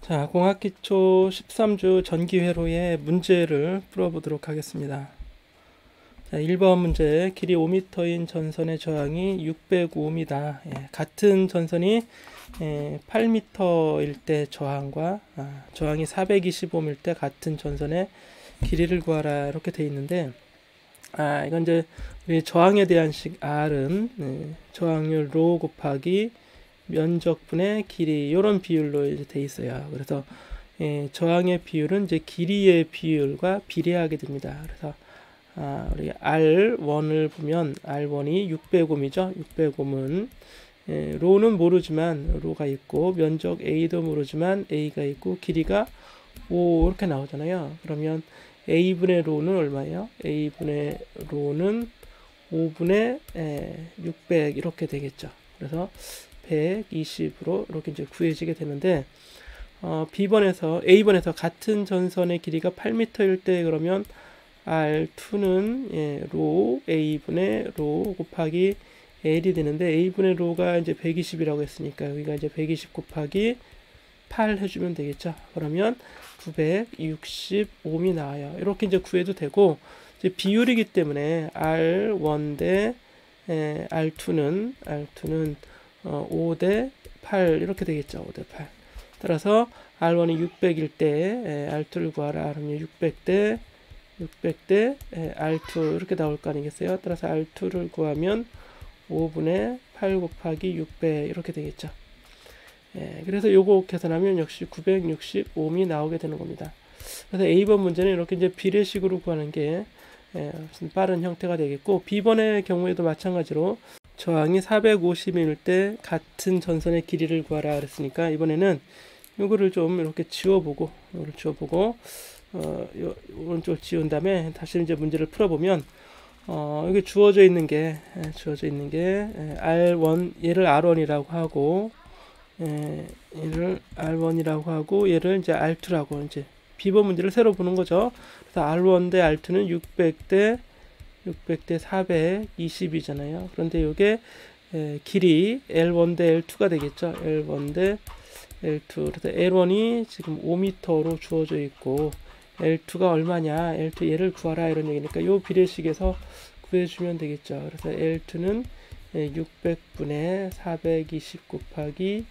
자, 공학기초 13주 전기회로의 문제를 풀어보도록 하겠습니다. 자, 1번 문제, 길이 5m인 전선의 저항이 605입니다. 같은 전선이 8m일 때 저항과 저항이 425일 때 같은 전선의 길이를 구하라 이렇게 돼 있는데, 이건 이제 우리 저항에 대한 식 R은 저항률 로 곱하기 면적분의 길이 이런 비율로 이제 돼 있어요. 그래서 저항의 비율은 이제 길이의 비율과 비례하게 됩니다. 그래서 우리 R1을 보면 R1이 600옴이죠. 600옴은 로는 모르지만 로가 있고 면적 A도 모르지만 A가 있고 길이가 5 이렇게 나오잖아요. 그러면 A분의 로는 얼마예요? A분의 로는 5분의 600 이렇게 되겠죠. 그래서 120으로 이렇게 이제 구해지게 되는데, A번에서 같은 전선의 길이가 8m일 때 그러면 R2는 로 A분의 로 곱하기 L이 되는데, A분의 로가 이제 120이라고 했으니까 여기가 이제 120 곱하기 8 해주면 되겠죠. 그러면 965이 나와요. 이렇게 이제 구해도 되고, 이제 비율이기 때문에 R1 대 R2는 5 대 8 이렇게 되겠죠. 5 대 8. 따라서 R1이 600일 때 R2를 구하라. 그러면 600 대 R2 이렇게 나올 거 아니겠어요? 따라서 R2를 구하면 5분의 8 곱하기 600 이렇게 되겠죠. 그래서 요거 계산하면 역시 965이 나오게 되는 겁니다. 그래서 A번 문제는 이렇게 이제 비례식으로 구하는 게 빠른 형태가 되겠고, B번의 경우에도 마찬가지로 저항이 450일 때 같은 전선의 길이를 구하라 그랬으니까 이번에는 요거를 좀 이렇게 지워보고 오른쪽 지운 다음에 다시 이제 문제를 풀어보면 여기 주어져 있는 게 R1 얘를 R1이라고 하고 얘를 R1이라고 하고 얘를 이제 R2라고 이제 B번 문제를 새로 보는 거죠. 그래서 R1 대 R2는 600 대 420이잖아요. 그런데 이게 길이 L1 대 L2가 되겠죠. L1 대 L2. 그래서 L1이 지금 5m로 주어져 있고 L2가 얼마냐? L2 얘를 구하라 이런 얘기니까 이 비례식에서 구해주면 되겠죠. 그래서 L2는 600분의 420 곱하기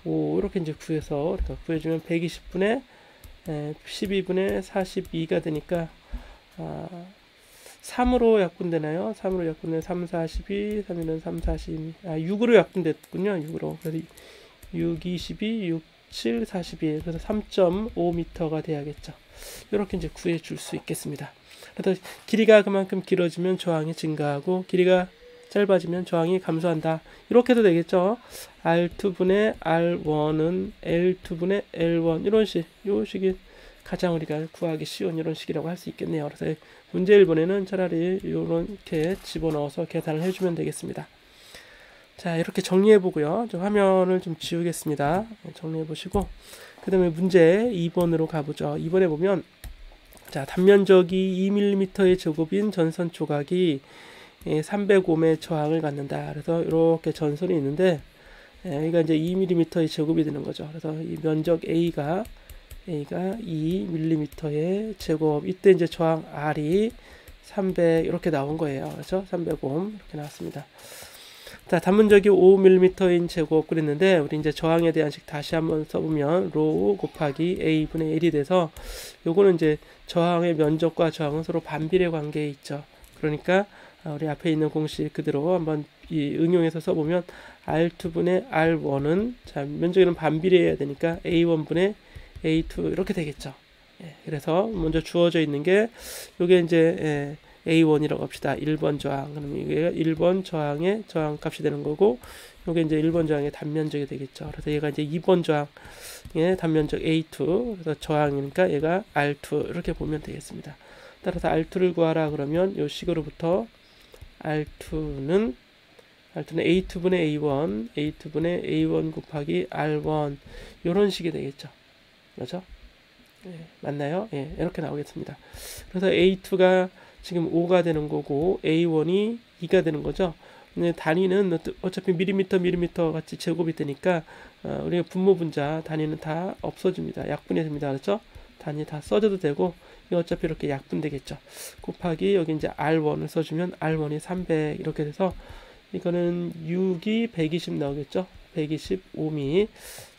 5 이렇게 이제 구해서 구해주면 120분의 12분의 42가 되니까 3으로 약분되나요? 3으로 약분되면 3, 42, 3이면 3, 42, 6으로 약분됐군요. 6으로. 그래서 6, 22, 6, 7, 42. 그래서 3.5m가 돼야겠죠. 이렇게 이제 구해 줄 수 있겠습니다. 그래서 길이가 그만큼 길어지면 저항이 증가하고 길이가 짧아지면 저항이 감소한다. 이렇게 해도 되겠죠. R2분의 R1은 L2분의 L1 이런 식, 요 식이 가장 우리가 구하기 쉬운 이런 식이라고 할 수 있겠네요. 그래서 문제 1번에는 차라리 이렇게 집어넣어서 계산을 해주면 되겠습니다. 자, 이렇게 정리해 보고요. 좀 화면을 좀 지우겠습니다. 정리해 보시고 그 다음에 문제 2번으로 가보죠. 2번에 보면 자, 단면적이 2mm의 제곱인 전선 조각이 300옴의 저항을 갖는다. 그래서 이렇게 전선이 있는데 여기가 이제 2mm의 제곱이 되는 거죠. 그래서 이 면적 A가 2mm의 제곱. 이때 이제 저항 R이 300 이렇게 나온 거예요. 그렇죠? 300옴 이렇게 나왔습니다. 자, 단면적이 5mm인 제곱 그랬는데 우리 이제 저항에 대한 식 다시 한번 써보면 로 곱하기 A분의 L이 돼서 요거는 이제 저항의 면적과 저항은 서로 반비례 관계에 있죠. 그러니까 우리 앞에 있는 공식 그대로 한번 응용해서 써보면 R2분의 R1은 자, 면적에는 반비례해야 되니까 A1분의 A2 이렇게 되겠죠. 그래서 먼저 주어져 있는 게 요게 이제 A1이라고 합시다. 1번 저항. 그럼 이게 1번 저항의 저항 값이 되는 거고 요게 이제 1번 저항의 단면적이 되겠죠. 그래서 얘가 이제 2번 저항의 단면적 A2. 그래서 저항이니까 얘가 R2 이렇게 보면 되겠습니다. 따라서 R2를 구하라 그러면 요 식으로부터 R2는 A2분의 A1 곱하기 R1 요런 식이 되겠죠. 그렇죠? 맞나요? 이렇게 나오겠습니다. 그래서 A2가 지금 5가 되는 거고 A1이 2가 되는 거죠. 근데 단위는 어차피 밀리미터 같이 제곱이 되니까 우리가 분모 분자 단위는 다 없어집니다. 약분이 됩니다. 그렇죠? 단위 다 써줘도 되고 이거 어차피 이렇게 약분되겠죠. 곱하기 여기 이제 R1을 써주면 R1이 300 이렇게 돼서 이거는 6이 120 나오겠죠. 125미.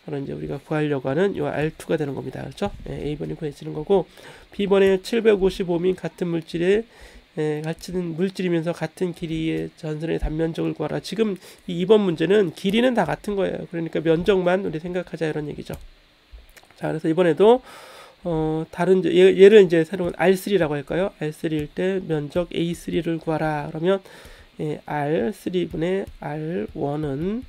바로 이제 우리가 구하려고 하는 요 R2가 되는 겁니다. 그렇죠? A번이 구해지는 거고 B번에 755미 같은 물질의 같은 물질이면서 같은 길이의 전선의 단면적을 구하라. 지금 이 2번 문제는 길이는 다 같은 거예요. 그러니까 면적만 우리 생각하자 이런 얘기죠. 자, 그래서 이번에도 다른 얘를 이제 새로운 R3라고 할까요? R3일 때 면적 A3를 구하라. 그러면 R3분의 R1은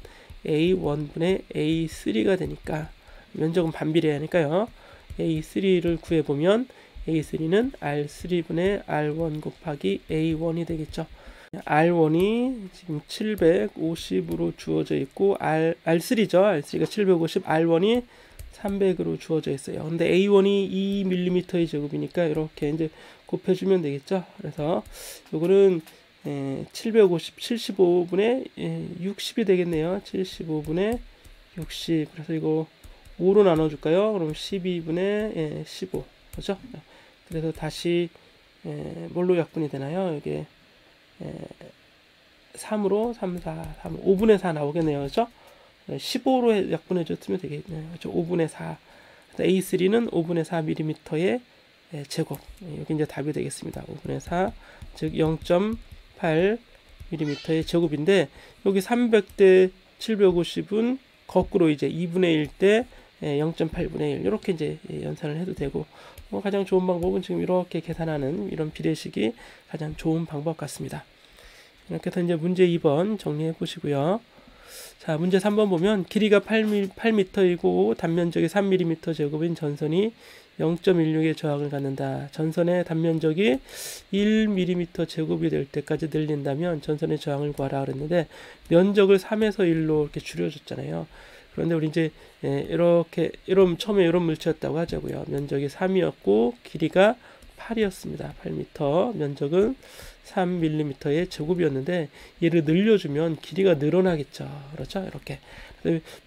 A1분의 A3가 되니까 면적은 반비례해야 하니까요. A3를 구해보면 A3는 R3분의 R1 곱하기 A1이 되겠죠. R1이 지금 750으로 주어져 있고 R3죠. R3가 750, R1이 300으로 주어져 있어요. 근데 A1이 2mm의 제곱이니까 이렇게 이제 곱해주면 되겠죠. 그래서 요거는 750, 75분의 60이 되겠네요. 75분의 60. 그래서 이거 5로 나눠줄까요? 그럼 12분의 15. 그렇죠? 그래서 다시 뭘로 약분이 되나요? 이게 3으로 3, 4, 3, 5분의 4 나오겠네요. 그렇죠? 15로 약분해 줬으면 되겠네요. 그렇죠? 5분의 4. A3는 5분의 4mm의 제곱. 여기 이제 답이 되겠습니다. 5분의 4, 즉 0.8mm의 제곱인데 여기 300대 750은 거꾸로 이제 2분의 1 대 0.8분의 1 이렇게 이제 연산을 해도 되고 가장 좋은 방법은 지금 이렇게 계산하는 이런 비례식이 가장 좋은 방법 같습니다. 이렇게 해서 이제 문제 2번 정리해 보시고요. 자, 문제 3번 보면 길이가 8m이고 단면적이 3mm 제곱인 전선이 0.16의 저항을 갖는다. 전선의 단면적이 1mm 제곱이 될 때까지 늘린다면 전선의 저항을 구하라 그랬는데 면적을 3에서 1로 이렇게 줄여줬잖아요. 그런데 우리 이제 이렇게 처음에 이런 물체였다고 하자고요. 면적이 3이었고 길이가 8이었습니다. 8m. 면적은 3mm의 제곱이었는데 얘를 늘려주면 길이가 늘어나겠죠. 그렇죠? 이렇게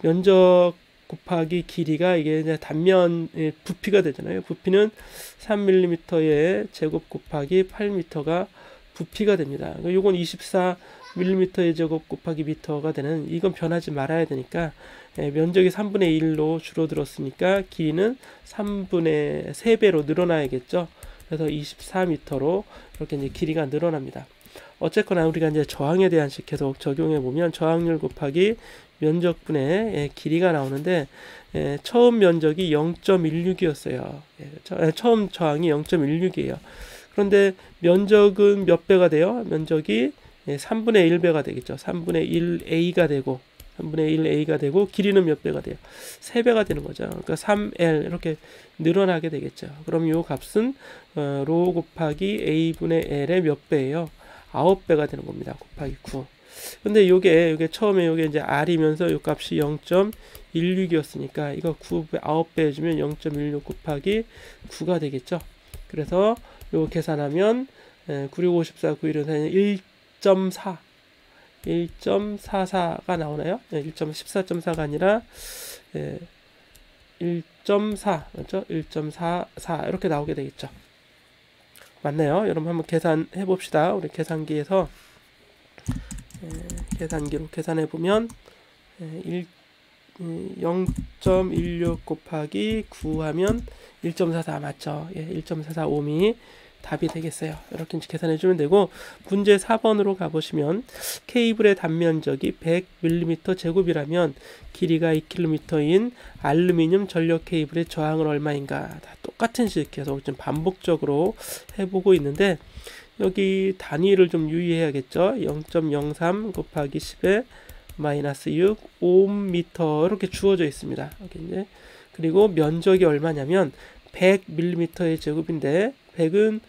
면적 곱하기 길이가 이게 이제 단면 부피가 되잖아요. 부피는 3mm의 제곱 곱하기 8m가 부피가 됩니다. 이건 24mm의 제곱 곱하기 미터가 되는 이건 변하지 말아야 되니까 면적이 3분의 1로 줄어들었으니까 길이는 3분의 3배로 늘어나야겠죠. 그래서 24m로 이렇게 이제 길이가 늘어납니다. 어쨌거나 우리가 이제 저항에 대한 식 계속 적용해 보면 저항률 곱하기 면적분의 길이가 나오는데 처음 면적이 0.16이었어요. 처음 저항이 0.16이에요. 그런데 면적은 몇 배가 돼요? 면적이 3분의 1배가 되겠죠. 3분의 1a가 되고 3분의 1a가 되고 길이는 몇 배가 돼요? 3배가 되는 거죠. 그러니까 3l 이렇게 늘어나게 되겠죠. 그럼 이 값은 로 곱하기 a분의 l의 몇 배예요? 9배가 되는 겁니다. 곱하기 9. 근데 요게 처음에 요게 이제 r이면서 요 값이 0.16이었으니까 이거 9배 해주면 0.16 곱하기 9가 되겠죠. 그래서 요 계산하면 9654, 9154는 1.4 1.44가 나오나요? 1.14.4가 아니라 1.4 맞죠? 1.44 이렇게 나오게 되겠죠. 맞나요? 여러분 한번 계산해 봅시다. 우리 계산기에서 계산기로 계산해 보면 0.16 곱하기 9 하면 1.44 맞죠? 1.445미 답이 되겠어요. 이렇게 계산해 주면 되고 문제 4번으로 가보시면 케이블의 단면적이 100mm 제곱이라면 길이가 2km인 알루미늄 전력 케이블의 저항은 얼마인가. 다 똑같은 식 계속 좀 반복적으로 해보고 있는데 여기 단위를 좀 유의해야겠죠. 0.03 곱하기 10의 마이너스 6 5m 이렇게 주어져 있습니다. 이제 그리고 면적이 얼마냐면 100mm의 제곱인데 100은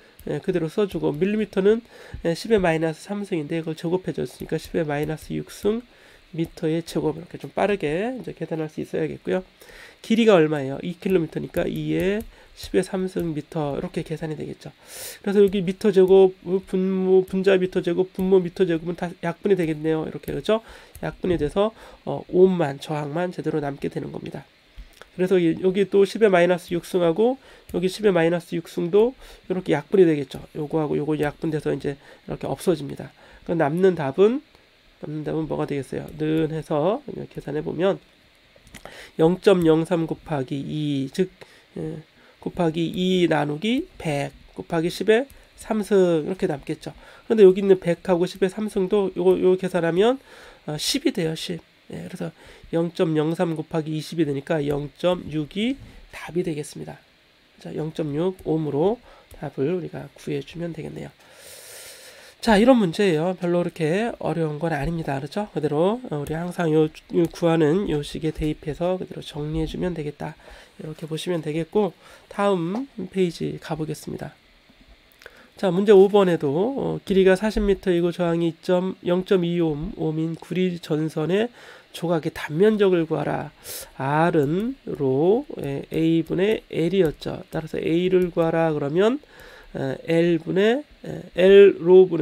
그대로 써주고 밀리미터는 10의 마이너스 3승인데 이걸 제곱해 줬으니까 10의 마이너스 6승 미터의 제곱 이렇게 좀 빠르게 이제 계산할 수 있어야겠고요. 길이가 얼마예요? 2km니까 2에 10의 3승 미터 이렇게 계산이 되겠죠. 그래서 여기 미터 제곱, 분자 미터 제곱, 분모 미터 제곱은 다 약분이 되겠네요. 이렇게 그렇죠? 약분이 돼서 옴만 저항만 제대로 남게 되는 겁니다. 그래서 여기 또 10의 마이너스 6승하고 여기 10의 마이너스 6승도 이렇게 약분이 되겠죠. 요거하고 요거 약분돼서 이제 이렇게 없어집니다. 그럼 남는 답은 뭐가 되겠어요? 는 해서 계산해 보면 0.03 곱하기 2, 즉 곱하기 2 나누기 100 곱하기 10의 3승 이렇게 남겠죠. 그런데 여기 있는 100하고 10의 3승도 요거 계산하면 10이 돼요. 10. 예, 그래서 0.03 곱하기 20이 되니까 0.6이 답이 되겠습니다. 자, 0.6 옴으로 답을 우리가 구해주면 되겠네요. 자, 이런 문제예요. 별로 그렇게 어려운 건 아닙니다. 그렇죠? 그대로 우리 항상 요 구하는 요 식에 대입해서 그대로 정리해주면 되겠다. 이렇게 보시면 되겠고, 다음 페이지 가보겠습니다. 자, 문제 5번에도 길이가 40m이고 저항이 0.25옴인 구리 전선의 조각의 단면적을 구하라. R은 로 A분의 L이었죠. 따라서 A를 구하라 그러면 L분의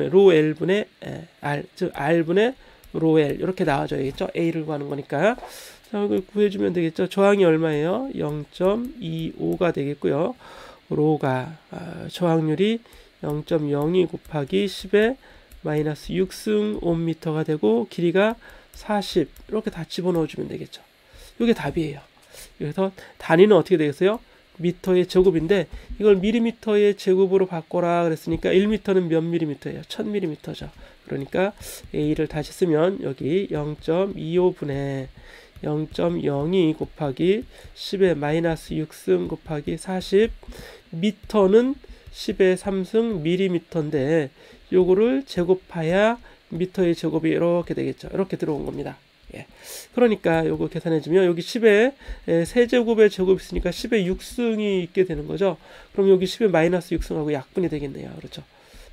로 L분의 R, 즉 R분의 로 L 이렇게 나와줘야겠죠. A를 구하는 거니까. 자, 이거 구해주면 되겠죠. 저항이 얼마예요? 0.25가 되겠고요. 로가 저항률이 0.02 곱하기 10의 마이너스 6승 옴미터가 되고 길이가 40 이렇게 다 집어넣어주면 되겠죠. 이게 답이에요. 그래서 단위는 어떻게 되겠어요? 미터의 제곱인데 이걸 밀리미터의 제곱으로 바꿔라 그랬으니까 1미터는 몇 밀리미터예요? 1000밀리미터죠. 그러니까 A를 다시 쓰면 여기 0.25분의 0.02 곱하기 10의 마이너스 6승 곱하기 40 미터는 10의 3승 밀리미터인데 요거를 제곱하야 미터의 제곱이 이렇게 되겠죠. 이렇게 들어온 겁니다. 예. 그러니까 요거 계산해주면 여기 10의 세제곱의 제곱이 있으니까 10의 6승이 있게 되는 거죠. 그럼 여기 10의 마이너스 6승하고 약분이 되겠네요. 그렇죠.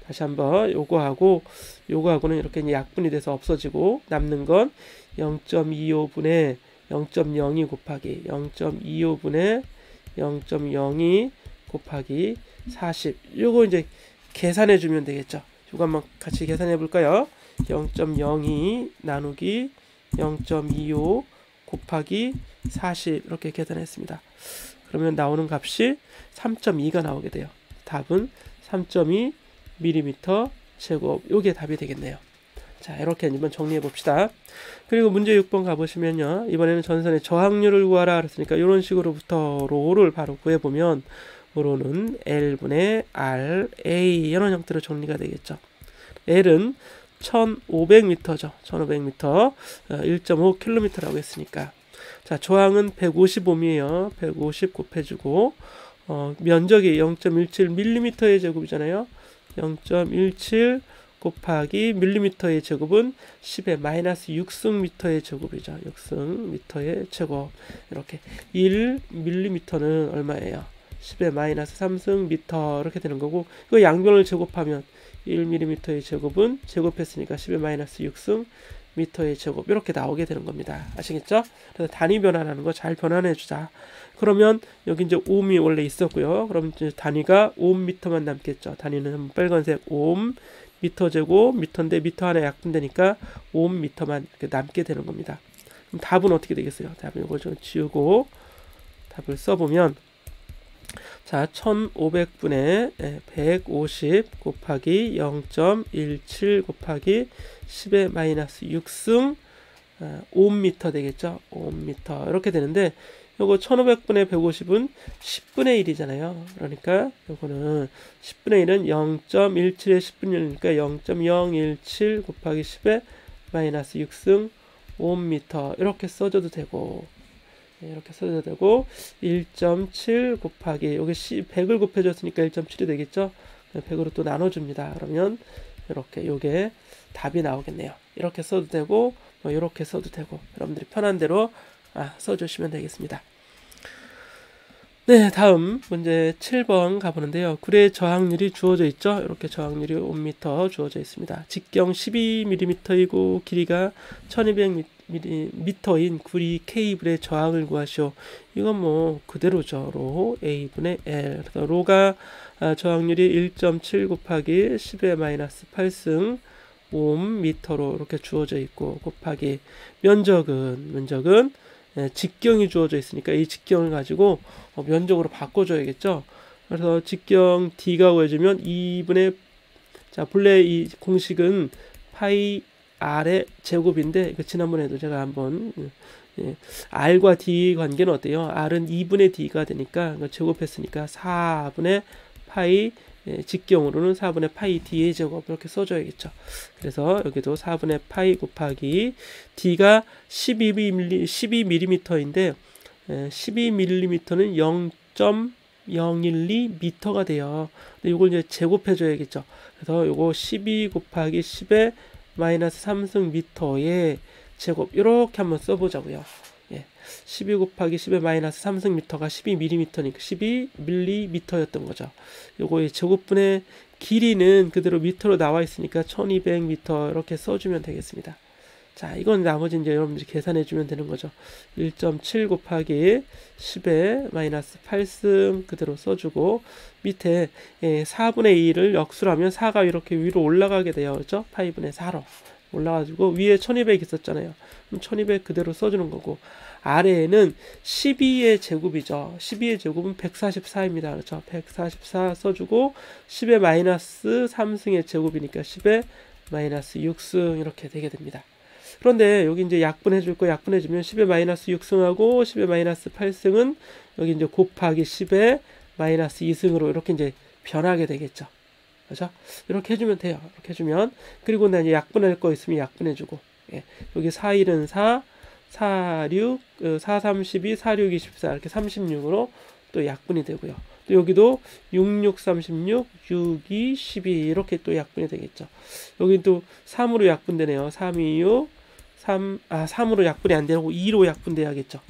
다시 한번 요거하고는 이렇게 약분이 돼서 없어지고 남는 건 0.25분의 0.02 곱하기 0.25분의 0.02 곱하기 40 요거 이제 계산해 주면 되겠죠. 요거 한번 같이 계산해 볼까요? 0.02 나누기 0.25 곱하기 40 이렇게 계산했습니다. 그러면 나오는 값이 3.2가 나오게 돼요. 답은 3.2 mm 제곱 요게 답이 되겠네요. 자, 이렇게 한번 정리해 봅시다. 그리고 문제 6번 가보시면요. 이번에는 전선의 저항률을 구하라 그랬으니까 이런 식으로부터 로를 바로 구해보면 로는 L분의 R, A 이런 형태로 정리가 되겠죠. L은 1500m죠. 1500m, 1.5km라고 했으니까. 자, 저항은 150옴이에요. 150 곱해주고, 면적이 0.17mm의 제곱이잖아요. 0.17 곱하기 밀리미터의 제곱은 10의 마이너스 6승 미터의 제곱이죠. 6승 미터의 제곱. 이렇게 1mm는 얼마예요? 10의 마이너스 3승 미터 이렇게 되는 거고, 이거 양변을 제곱하면 1mm의 제곱은 제곱했으니까 10의 마이너스 6승 미터의 제곱 이렇게 나오게 되는 겁니다. 아시겠죠? 그래서 단위 변환하는 거 잘 변환해 주자. 그러면 여기 이제 옴이 원래 있었고요. 그럼 이제 단위가 옴미터만 남겠죠. 단위는 빨간색 옴 미터 제곱 미터인데 미터 하나 약분되니까 옴미터만 이렇게 남게 되는 겁니다. 그럼 답은 어떻게 되겠어요? 답은 이걸 좀 지우고 답을 써보면 자, 1500분의 150 곱하기 0.17 곱하기 10의 마이너스 6승 5m 되겠죠. 5m 이렇게 되는데 요거 1500분의 150은 10분의 1이잖아요. 그러니까 요거는 10분의 1은 0.17의 10분의 1이니까 0.017 곱하기 10의 마이너스 6승 5m 이렇게 써줘도 되고 이렇게 써줘도 되고 1.7 곱하기 여기 100을 곱해줬으니까 1.7이 되겠죠. 100으로 또 나눠줍니다. 그러면 이렇게 요게 답이 나오겠네요. 이렇게 써도 되고 뭐 이렇게 써도 되고 여러분들이 편한 대로 써주시면 되겠습니다. 네, 다음 문제 7번 가보는데요. 구리의 저항률이 주어져 있죠. 이렇게 저항률이 5m 주어져 있습니다. 직경 12mm이고 길이가 1200 미터인 구리 케이블의 저항을 구하시오. 이건 뭐 그대로죠. 로 A분의 L. 그래서 로가 저항률이 1.7 곱하기 10의 마이너스 8승 옴미터로 이렇게 주어져 있고, 곱하기 면적은 직경이 주어져 있으니까 이 직경을 가지고 면적으로 바꿔줘야겠죠. 그래서 직경 D가 구해주면 2분의, 자 본래 이 공식은 파이 R의 제곱인데, 지난번에도 제가 한번 R과 D 관계는 어때요? R은 2분의 D가 되니까 제곱했으니까 4분의 파이, 직경으로는 4분의 파이 D의 제곱 이렇게 써줘야겠죠. 그래서 여기도 4분의 파이 곱하기 D가 12mm인데 12mm는 0.012m가 돼요. 근데 이걸 이제 제곱해줘야겠죠. 그래서 요거 12 곱하기 10의 마이너스 3승 미터의 제곱 이렇게 한번 써보자고요. 12 곱하기 10의 마이너스 3승 미터가 12mm니까 12mm였던 거죠. 요거의 제곱분의 길이는 그대로 미터로 나와 있으니까 1200m 이렇게 써주면 되겠습니다. 자, 이건 나머지 이제 여러분들이 계산해 주면 되는 거죠. 1.7 곱하기 10의 마이너스 8승 그대로 써주고, 밑에 4분의 2를 역수하면 4가 이렇게 위로 올라가게 돼요. 그렇죠? 파이분의 4로 올라가지고 위에 1200 있었잖아요. 그럼 1200 그대로 써주는 거고, 아래에는 12의 제곱이죠. 12의 제곱은 144입니다. 그렇죠? 144 써주고 10의 마이너스 3승의 제곱이니까 10의 마이너스 6승 이렇게 되게 됩니다. 그런데 여기 이제 약분해 줄 거 약분해 주면 10의 마이너스 6승하고 10의 마이너스 8승은 여기 이제 곱하기 10의 마이너스 2승으로 이렇게 이제 변하게 되겠죠. 그렇죠? 이렇게 해주면 돼요. 이렇게 해주면, 그리고 나 이제 약분할 거 있으면 약분해주고, 여기 4, 1은 4, 4, 6, 4, 3, 12, 4, 6, 24 이렇게 36으로 또 약분이 되고요. 또 여기도 6, 6, 36, 6, 2, 12 이렇게 또 약분이 되겠죠. 여기 또 3으로 약분되네요. 3, 2, 6, 3으로 약분이 안 되고 2로 약분돼야겠죠.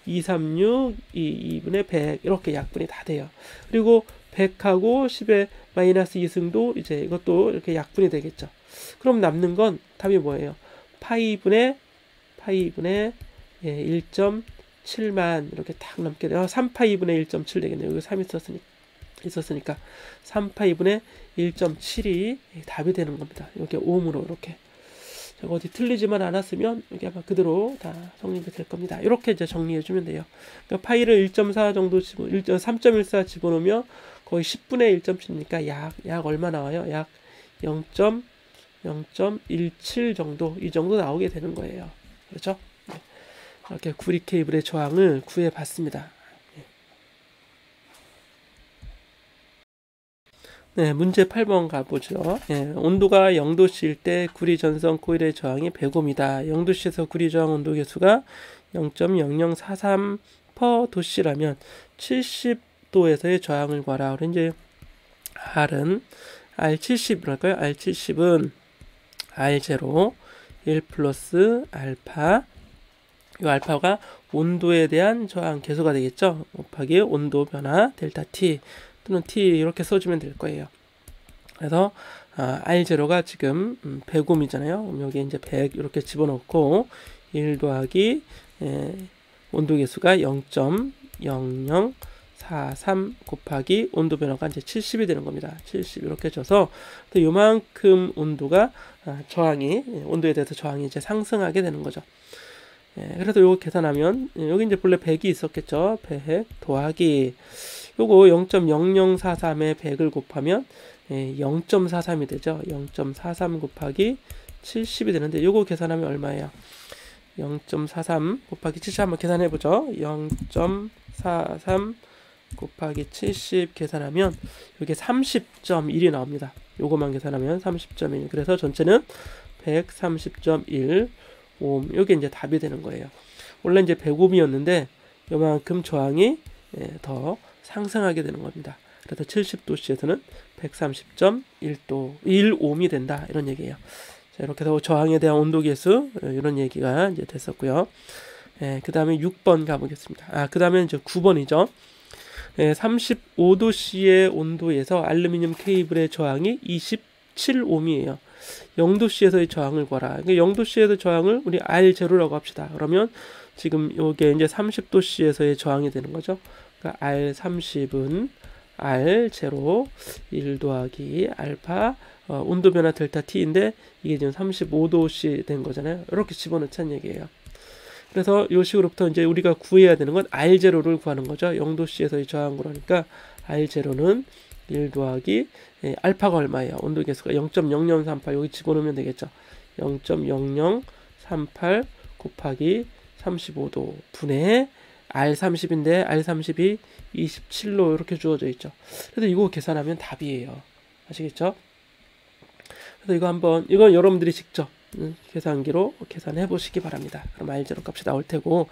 2, 3, 6, 2분의 100 이렇게 약분이 다 돼요. 그리고 100하고 10의 마이너스 2승도 이제 이것도 이렇게 약분이 되겠죠. 그럼 남는 건 답이 뭐예요? 파이분의 1.7만 이렇게 딱 남게 돼요. 3파이분의 1.7 되겠네요. 여기 3 있었으니까 3파이분의 1.7이 답이 되는 겁니다. 이렇게 옴으로 이렇게. 제가 어디 틀리지만 않았으면 여기 아마 그대로 다 성립이 될 겁니다. 이렇게 이제 정리해 주면 돼요. 그러니까 파이를 1.4 정도 3.14 집어넣으면 거의 10분의 1.7이니까 약 얼마 나와요? 약 0.17 정도, 이 정도 나오게 되는 거예요. 그렇죠? 이렇게 구리 케이블의 저항을 구해 봤습니다. 네, 문제 8번 가보죠. 온도가 0도씨일 때 구리 전선 코일의 저항이 100옴이다. 0도씨에서 구리 저항 온도 계수가 0.0043 per 도씨라면 70도에서의 저항을 구하라. 그럼 이제 R은 R70이랄까요? R70은 R0 1 플러스 알파, 이 알파가 온도에 대한 저항 계수가 되겠죠. 곱하기 온도 변화 델타 T 또는 T 이렇게 써주면 될 거예요. 그래서 R0가 지금 100옴이잖아요. 여기 이제 100 이렇게 집어넣고 1 더하기 온도 계수가 0.0043 곱하기 온도 변화가 이제 70이 되는 겁니다. 70 이렇게 줘서 또 요만큼 온도가 저항이, 온도에 대해서 저항이 이제 상승하게 되는 거죠. 그래서 요거 계산하면 여기 이제 본래 100이 있었겠죠. 100 더하기 요거 0.0043에 100을 곱하면 0.43이 되죠. 0.43 곱하기 70이 되는데 요거 계산하면 얼마예요? 0.43 곱하기 70 한번 계산해 보죠. 0.43 곱하기 70 계산하면 이게 30.1이 나옵니다. 요거만 계산하면 30.1. 그래서 전체는 130.1 옴. 요게 이제 답이 되는 거예요. 원래 이제 100옴이었는데 요만큼 저항이 더 상승하게 되는 겁니다. 그래서 70도씨에서는 130.1도 1옴이 된다, 이런 얘기예요. 자, 이렇게 해서 저항에 대한 온도 계수 이런 얘기가 이제 됐었고요. 그 다음에 6번 가보겠습니다. 그 다음에 이제 9번이죠. 35도씨의 온도에서 알루미늄 케이블의 저항이 27옴이에요. 0도씨에서의 저항을 구하라. 그러니까 0도씨에서의 저항을 우리 R0라고 합시다. 그러면 지금 요게 이제 30도씨에서의 저항이 되는 거죠. 그러니까 R30은 R0 1 더하기 알파 온도 변화 델타 T인데 이게 지금 35도씨 된 거잖아요. 이렇게 집어넣자는 얘기예요. 그래서 요 식으로부터 이제 우리가 구해야 되는 건 R0를 구하는 거죠. 0도씨에서의 저항 구하니까 R0는 1 더하기 알파가 얼마예요? 온도 계수가 0.0038 여기 집어넣으면 되겠죠. 0.0038 곱하기 35도 분의 R30인데 R30이 27로 이렇게 주어져 있죠. 그래서 이거 계산하면 답이에요. 아시겠죠? 그래서 이거 한번 이건 여러분들이 직접 계산기로 계산해 보시기 바랍니다. 그럼 R0 값이 나올 테고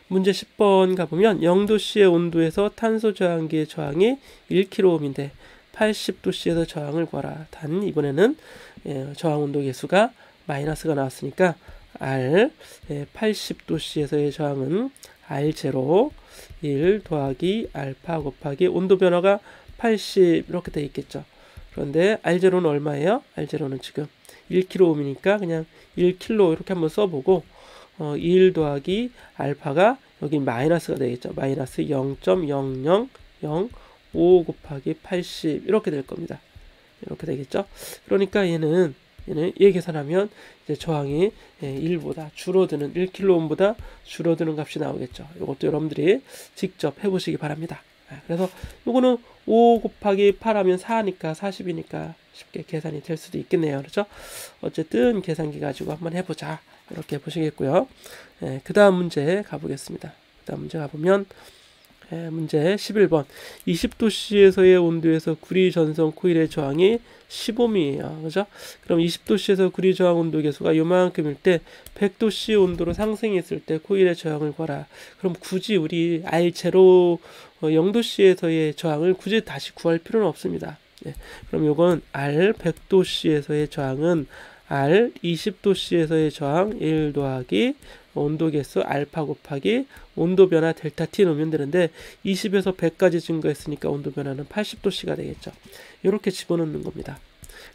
문제 10번 가보면 0도씨의 온도에서 탄소 저항기의 저항이 1kΩ인데 80도씨에서 저항을 구하라. 단 이번에는 저항 온도 계수가 마이너스가 나왔으니까 R 80도씨에서의 저항은 R0 1 더하기 알파 곱하기 온도 변화가 80 이렇게 돼 있겠죠. 그런데 R0는 얼마예요? R0는 지금 1kΩ이니까 그냥 1kg 이렇게 한번 써보고 1 더하기 알파가 여기 마이너스가 되겠죠. 마이너스 0.00005 곱하기 80 이렇게 될 겁니다. 이렇게 되겠죠. 그러니까 얘는 얘 계산하면 이제 저항이 1보다 줄어드는 1kΩ보다 줄어드는 값이 나오겠죠. 이것도 여러분들이 직접 해보시기 바랍니다. 그래서 요거는 5 곱하기 8 하면 4니까 40이니까 쉽게 계산이 될 수도 있겠네요. 그렇죠? 어쨌든 계산기 가지고 한번 해보자. 이렇게 보시겠고요. 그 다음 문제 가보겠습니다. 그 다음 문제 가보면 문제 11번 20도씨에서의 온도에서 구리 전선 코일의 저항이 15ohm이에요. 그죠? 그럼 20도씨에서 구리 저항 온도 계수가 요만큼일 때 100도씨 온도로 상승했을 때 코일의 저항을 구하라. 그럼 굳이 우리 R0 0도씨에서의 저항을 굳이 다시 구할 필요는 없습니다. 그럼 요건 R 100도씨에서의 저항은 R 20도씨에서의 저항 1 더하기 온도 계수 알파 곱하기 온도 변화 델타 T 놓으면 되는데 20에서 100까지 증가했으니까 온도 변화는 80도씨가 되겠죠. 이렇게 집어넣는 겁니다.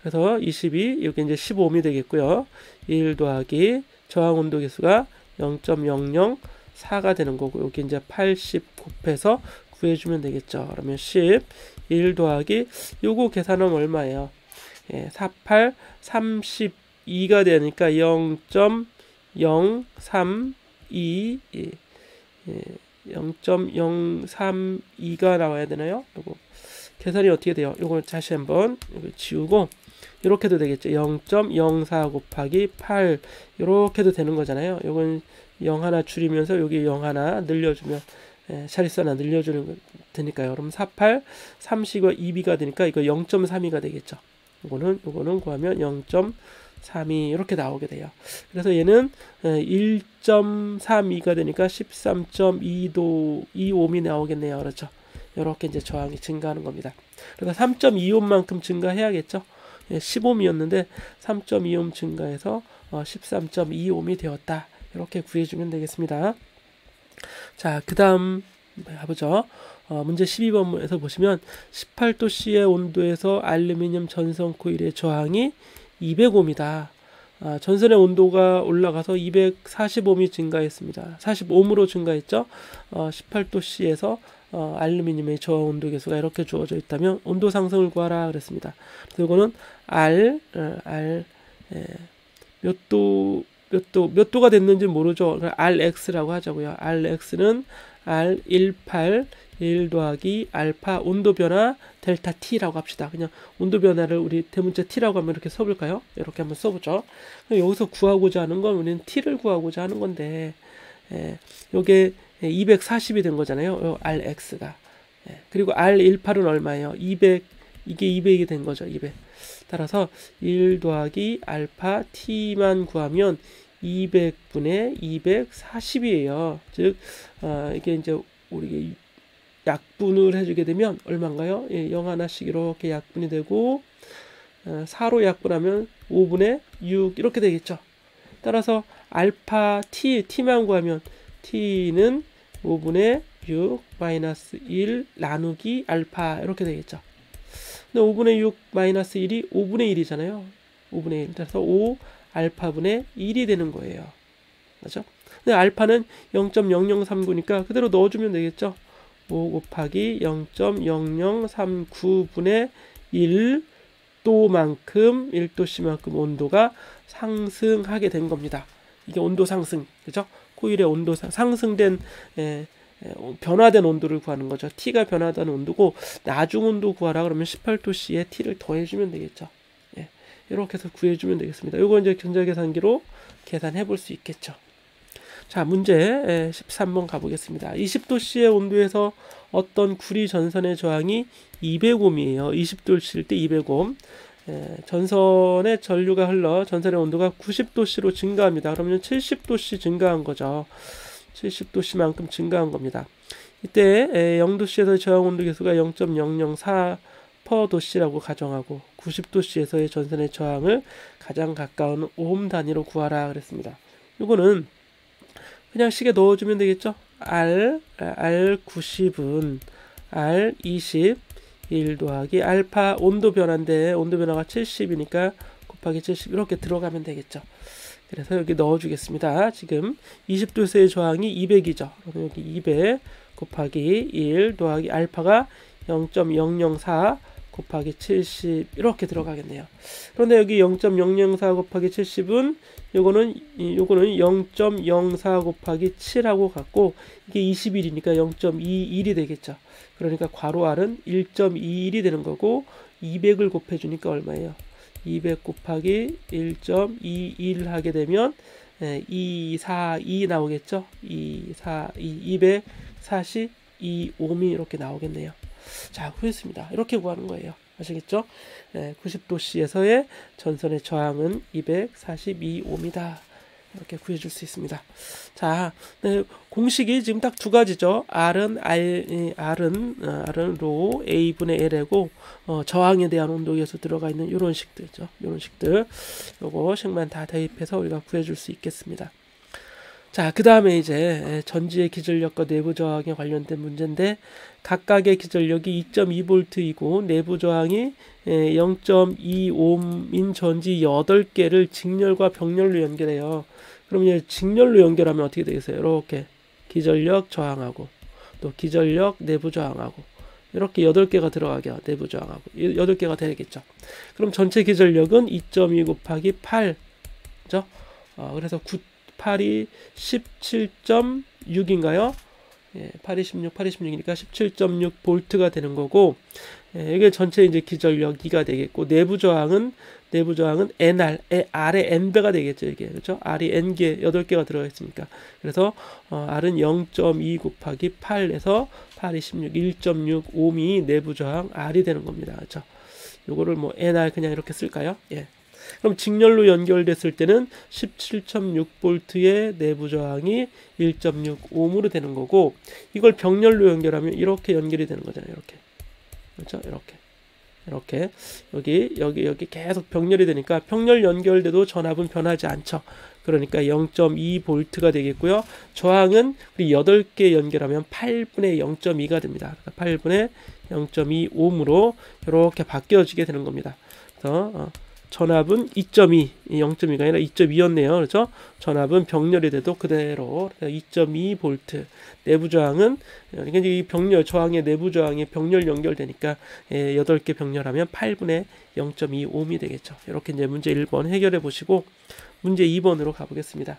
그래서 20이 여기 이제 15ohm이 되겠고요. 1 더하기 저항 온도 계수가 0.004가 되는 거고 여기 이제 80 곱해서 구해주면 되겠죠. 그러면 10 1 더하기 요거 계산하면 얼마예요? 48 32가 되니까 0.032 0.032가 나와야 되나요? 요거 계산이 어떻게 돼요? 요걸 다시 한번 지우고 이렇게도 되겠죠. 0.04 곱하기 8 이렇게도 되는 거잖아요. 요건 0 하나 줄이면서 여기 0 하나 늘려주면 자릿수 하나 늘려주는 되니까요. 그럼 48 30과 2b가 되니까 이거 0.32가 되겠죠. 요거는 구하면 0.32 이렇게 나오게 돼요. 그래서 얘는 1.32가 되니까 13.2ohm이 나오겠네요. 그렇죠? 이렇게 이제 저항이 증가하는 겁니다. 그래서 3.2ohm만큼 증가해야겠죠. 15ohm이었는데 3.2ohm 증가해서 13.2ohm이 되었다. 이렇게 구해주면 되겠습니다. 자, 그 다음 가보죠. 문제 12번에서 보시면 18도씨의 온도에서 알루미늄 전선 코일의 저항이 200ohm이다. 전선의 온도가 올라가서 240ohm이 증가했습니다. 40ohm으로 증가했죠. 18도씨에서 알루미늄의 저항 온도 계수가 이렇게 주어져 있다면 온도 상승을 구하라 그랬습니다. 그래서 이거는 몇 도가 됐는지 모르죠. Rx라고 하자고요. Rx는 R18 1 더하기 알파 온도 변화 델타 T라고 합시다. 그냥 온도 변화를 우리 대문자 T라고 하면 이렇게 써볼까요? 이렇게 한번 써보죠. 여기서 구하고자 하는 건 우리는 T를 구하고자 하는 건데 요게 240이 된 거잖아요. Rx가. 그리고 R18은 얼마예요? 200. 이게 200이 된 거죠. 200. 따라서 1 더하기 알파 T만 구하면 200분의 240이에요. 즉 이게 이제 우리 약분을 해주게 되면 얼마인가요? 0 하나씩 이렇게 약분이 되고 4로 약분하면 5분의 6 이렇게 되겠죠. 따라서 알파 T만 구하면 T는 5분의 6 마이너스 1 나누기 알파 이렇게 되겠죠. 근데 5분의 6 마이너스 1이 5분의 1이잖아요. 5분의 1. 따라서 5 알파분의 1이 되는 거예요. 맞죠? 근데 알파는 0.0039니까 그대로 넣어주면 되겠죠. 5 곱하기 0.0039분의 1도만큼 1도씨만큼 온도가 상승하게 된 겁니다. 이게 온도 상승, 그죠? 코일의 온도 상승된 변화된 온도를 구하는 거죠. T가 변화된 온도고 나중 온도 구하라 그러면 18도씨에 T를 더해주면 되겠죠. 예, 이렇게 해서 구해주면 되겠습니다. 이거 이제 전자계산기로 계산해 볼 수 있겠죠. 자, 문제 13번 가보겠습니다. 20도씨의 온도에서 어떤 구리 전선의 저항이 200옴이에요. 20도씨일 때 200옴. 전선에 전류가 흘러 전선의 온도가 90도씨로 증가합니다. 그러면 70도씨 증가한 거죠. 70도씨만큼 증가한 겁니다. 이때 0도씨에서의 저항 온도 계수가 0.004%도씨라고 가정하고 90도씨에서의 전선의 저항을 가장 가까운 옴 단위로 구하라 그랬습니다. 이거는 그냥 식에 넣어주면 되겠죠. R90은 R20 1 더하기 알파 온도 변화인데 온도 변화가 70이니까 곱하기 70 이렇게 들어가면 되겠죠. 그래서 여기 넣어주겠습니다. 지금 20도에서의 저항이 200이죠. 그럼 여기 200 곱하기 1 더하기 알파가 0.004 곱하기 70 이렇게 들어가겠네요. 그런데 여기 0.004 곱하기 70은 요거는 0.04 곱하기 7하고 같고 이게 21이니까 0.21이 되겠죠. 그러니까 괄호 R은 1.21이 되는 거고 200을 곱해주니까 얼마예요? 200 곱하기 1.21 하게 되면 242 나오겠죠? 242옴이 이렇게 나오겠네요. 자, 구했습니다. 이렇게 구하는 거예요. 아시겠죠? 90도씨에서의 전선의 저항은 242옴이다. 이렇게 구해줄 수 있습니다. 자, 공식이 지금 딱 두 가지죠. R은 로 A분의 L이고 저항에 대한 온도계수 들어가 있는 이런 식들죠. 이런 식들. 요거 식만 다 대입해서 우리가 구해줄 수 있겠습니다. 자, 그 다음에 이제 전지의 기전력과 내부 저항에 관련된 문제인데 각각의 기전력이 2.2V이고 내부 저항이 0.2옴인 전지 8개를 직렬과 병렬로 연결해요. 그럼 이제 직렬로 연결하면 어떻게 되겠어요? 이렇게 기전력 저항하고 또 기전력 내부 저항하고 이렇게 8개가 들어가게 내부 저항하고 8개가 되겠죠. 그럼 전체 기전력은 2.2 곱하기 8죠. 그래서 8이 17.6인가요? 8이 16, 8이 16이니까 17.6V가 되는 거고 이게 전체 이제 기전력 2가 되겠고 내부 저항은 NR, R의 N배가 되겠죠. 이게 그렇죠? R이 N개 8개가 들어가 있으니까 그래서 R은 0.2 곱하기 8에서 8이 16, 1.6옴이 내부 저항 R이 되는 겁니다. 그렇죠? 요거를 뭐 NR 그냥 이렇게 쓸까요? 예. 그럼 직렬로 연결됐을 때는 17.6V의 내부 저항이 1.6옴으로 되는 거고 이걸 병렬로 연결하면 이렇게 연결이 되는 거잖아요. 이렇게. 그렇죠? 이렇게 여기 계속 병렬이 되니까 병렬 연결돼도 전압은 변하지 않죠. 그러니까 0.2V가 되겠고요. 저항은 우리 8개 연결하면 8분의 0.2가 됩니다. 8분의 0.2옴으로 이렇게 바뀌어지게 되는 겁니다. 그래서 전압은 2.2, 0.2가 아니라 2.2였네요. 그렇죠? 전압은 병렬이 돼도 그대로 2.2V. 내부 저항은 그러니까 이 병렬 저항의 내부 저항이 병렬 연결되니까 8개 병렬하면 8분의 0.2옴이 되겠죠. 이렇게 이제 문제 1번 해결해 보시고 문제 2번으로 가보겠습니다.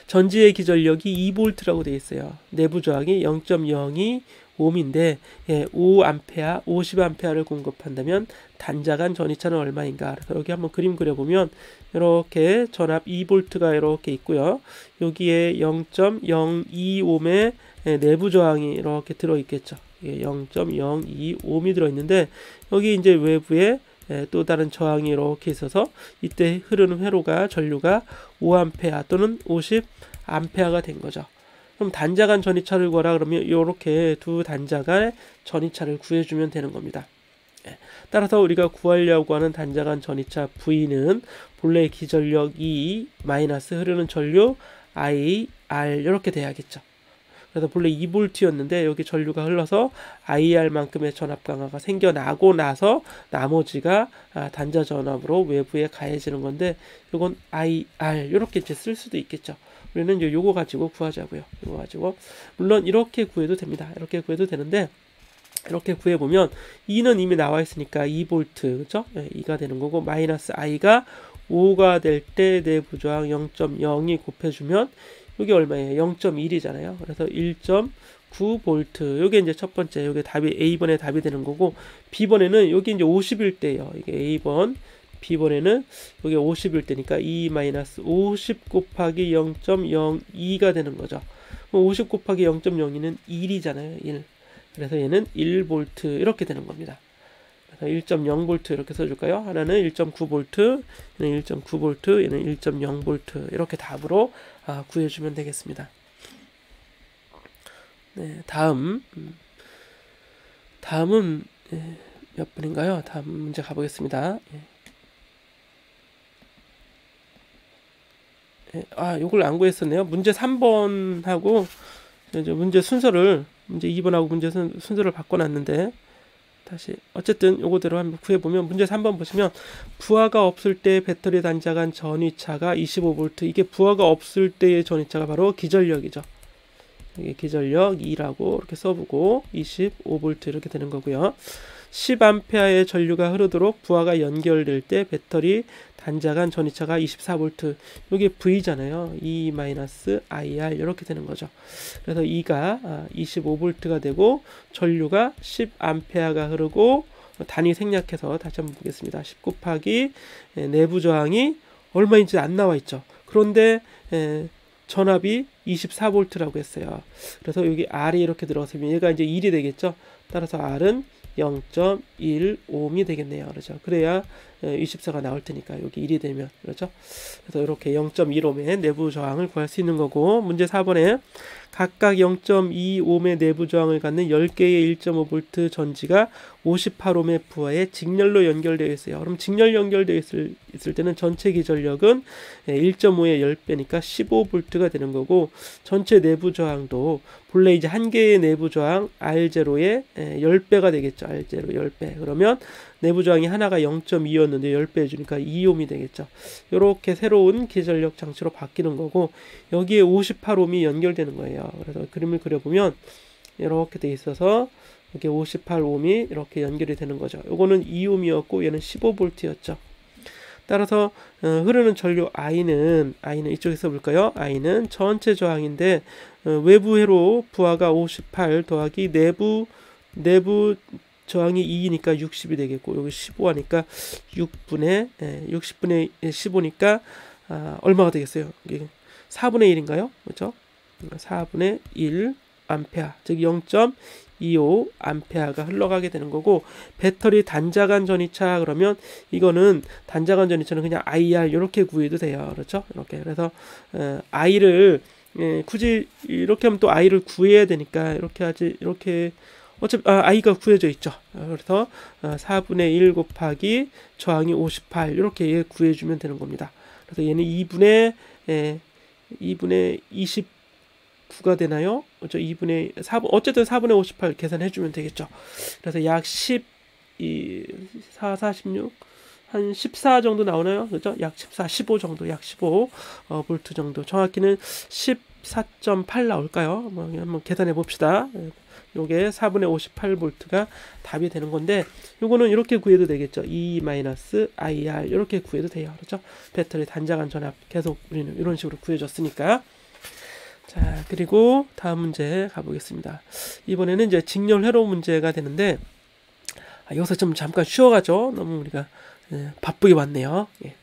전지의 기전력이 2V라고 되어 있어요. 내부 저항이 0.02옴인데 5A, 50A를 공급한다면 단자간 전이차는 얼마인가? 그래서 여기 한번 그림 그려보면 이렇게 전압 2V가 이렇게 있고요. 여기에 0.02옴의 내부 저항이 이렇게 들어있겠죠. 0.02옴이 들어있는데 여기 이제 외부에 또 다른 저항이 이렇게 있어서 이때 흐르는 회로가 전류가 5A 또는 50A가 된 거죠. 그럼 단자간 전이차를 구하라 그러면 이렇게 두 단자간의 전이차를 구해주면 되는 겁니다. 따라서 우리가 구하려고 하는 단자간 전이차 V는 본래의 기전력 E 마이너스 흐르는 전류 I, R 이렇게 돼야겠죠. 그래서 본래 2V였는데 여기 전류가 흘러서 IR만큼의 전압 강화가 생겨나고 나서 나머지가 단자 전압으로 외부에 가해지는 건데 이건 IR 이렇게 이제 쓸 수도 있겠죠. 우리는 이제 요거 가지고 구하자고요. 요거 가지고 물론 이렇게 구해도 됩니다. 이렇게 구해도 되는데 이렇게 구해보면 E는 이미 나와 있으니까 2V 그죠? 2가 되는 거고 마이너스 I가 5가 될 때 내부 저항 0.02 곱해주면 이게 얼마예요? 0.1이잖아요. 그래서 1.9V 요게 이제 첫 번째 요게 답이 A번에 답이 되는 거고 B번에는 여기 이제 50일 때예요. 이게 A번 B번에는 여기 50일 때니까 2-50 곱하기 0.02가 되는 거죠. 50 곱하기 0.02는 1이잖아요. 1. 그래서 얘는 1V 이렇게 되는 겁니다. 그래서 1.0V 이렇게 써줄까요? 하나는 1.9V, 얘는 1.9V, 얘는 1.0V 이렇게 답으로 구해주면 되겠습니다. 네, 다음은 몇 분인가요? 다음 문제 가보겠습니다. 요걸 안 구했었네요. 문제 3번하고 문제 순서를 문제 2번하고 문제 순서를 바꿔놨는데 다시 어쨌든 요거대로 한번 구해보면 문제 3번 보시면 부하가 없을 때 배터리 단자 간 전위차가 25V 이게 부하가 없을 때의 전위차가 바로 기전력이죠. 이게 기전력 2라고 이렇게 써보고 25V 이렇게 되는 거고요. 10A의 전류가 흐르도록 부하가 연결될 때 배터리 단자 간 전위차가 24V 이게 V잖아요. E-IR 이렇게 되는 거죠. 그래서 E가 25V가 되고 전류가 10A가 흐르고 단위 생략해서 다시 한번 보겠습니다. 10 곱하기 내부 저항이 얼마인지 안 나와 있죠. 그런데 전압이 24V라고 했어요. 그래서 여기 R이 이렇게 들어갔으면 얘가 이제 1이 되겠죠. 따라서 R은 0.1ohm이 되겠네요. 그렇죠. 그래야 24가 나올 테니까 여기 1이 되면 그렇죠. 그래서 이렇게 0.1ohm의 내부 저항을 구할 수 있는 거고 문제 4번에 각각 0.2ohm의 내부 저항을 갖는 10개의 1.5V 전지가 58ohm의 부하에 직렬로 연결되어 있어요. 그럼 직렬 연결되어 있을 때는 전체 기전력은 1.5의 10배니까 15V가 되는 거고 전체 내부 저항도 본래 이제 한 개의 내부 저항 R0의 10배가 되겠죠. R0 10배. 그러면 내부 저항이 하나가 0.2였는데 10배 해주니까 2ohm이 되겠죠. 이렇게 새로운 기전력 장치로 바뀌는 거고 여기에 58ohm이 연결되는 거예요. 그래서 그림을 그려보면 이렇게 돼 있어서 여기 58ohm이 이렇게 연결이 되는 거죠. 요거는 2ohm이었고 얘는 15V였죠. 따라서 흐르는 전류 I는 이쪽에서 볼까요? I는 전체 저항인데 외부 회로 부하가 58 더하기 내부 저항이 2니까 60이 되겠고 여기 15 하니까 60분의 15니까 얼마가 되겠어요? 이게 4분의 1인가요? 그렇죠? 4분의 1 암페아 즉 0.25 암페아가 흘러가게 되는 거고 배터리 단자 간 전위차 그러면 이거는 단자 간 전위차는 그냥 IR 이렇게 구해도 돼요. 그렇죠? 이렇게 그래서 I를 굳이 이렇게 하면 또 I를 구해야 되니까 이렇게 하지 이렇게 어차피 I가 구해져 있죠. 그래서 4분의 1 곱하기 저항이 58 이렇게 구해주면 되는 겁니다. 그래서 얘는 2분의 29가 되나요? 그렇죠? 2분의 4분 어쨌든 4분의 58 계산해주면 되겠죠. 그래서 약 4, 46 한 14 정도 나오나요? 그렇죠? 약 14, 15 정도, 약 15 볼트 정도. 정확히는 14.8 나올까요? 한번 계산해 봅시다. 요게 4분의 58V가 답이 되는 건데 요거는 이렇게 구해도 되겠죠. E-IR 이렇게 구해도 돼요. 그렇죠? 배터리 단자 간 전압 계속 우리는 이런 식으로 구해줬으니까. 자, 그리고 다음 문제 가보겠습니다. 이번에는 이제 직렬 회로 문제가 되는데 여기서 좀 잠깐 쉬어가죠. 너무 우리가 바쁘게 왔네요. 예.